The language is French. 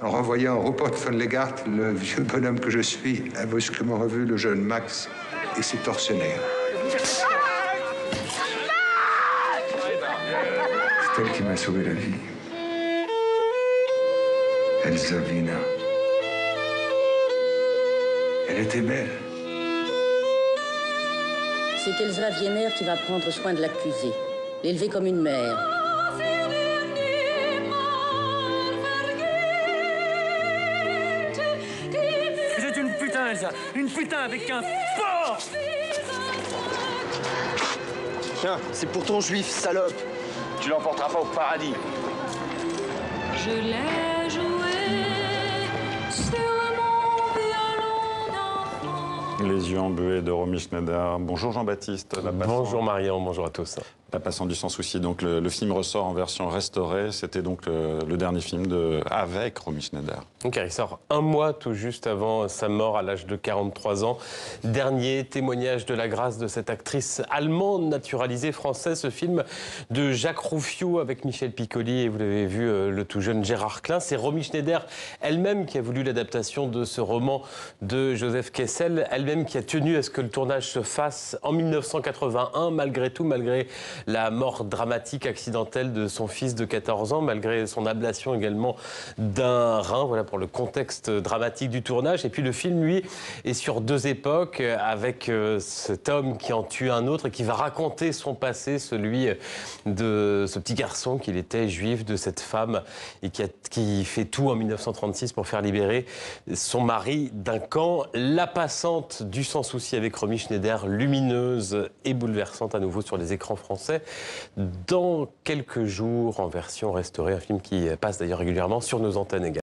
En renvoyant Rupert von Legart, le vieux bonhomme que je suis a brusquement revu le jeune Max et ses tortionnaires. C'est elle qui m'a sauvé la vie. Elsa Wiener. Elle était belle. C'est Elsa Wiener qui va prendre soin de l'accusé, l'élever comme une mère. Vous êtes une putain, Elsa. Une putain avec un sport. Tiens, c'est pour ton juif, salope. Tu l'emporteras pas au paradis. Je l'ai joué sur mon violon d'enfant. Les yeux embués de Romy Schneider. Bonjour Jean-Baptiste. Bonjour Marion, bonjour à tous. La Passante du Sans Souci. Donc le film ressort en version restaurée. C'était donc le dernier film avec Romy Schneider. Donc il sort un mois tout juste avant sa mort à l'âge de 43 ans. Dernier témoignage de la grâce de cette actrice allemande naturalisée française. Ce film de Jacques Rouffio avec Michel Piccoli et vous l'avez vu, le tout jeune Gérard Klein. C'est Romy Schneider elle-même qui a voulu l'adaptation de ce roman de Joseph Kessel. Elle-même qui a tenu à ce que le tournage se fasse en 1981, malgré tout, malgré la mort dramatique, accidentelle de son fils de 14 ans, malgré son ablation également d'un rein. Voilà pour le contexte dramatique du tournage. Et puis le film, lui, est sur deux époques, avec cet homme qui en tue un autre et qui va raconter son passé, celui de ce petit garçon qu'il était juif, de cette femme et qui fait tout en 1936 pour faire libérer son mari d'un camp. La Passante du Sans Souci avec Romy Schneider, lumineuse et bouleversante à nouveau sur les écrans français dans quelques jours en version restaurée, un film qui passe d'ailleurs régulièrement sur nos antennes également.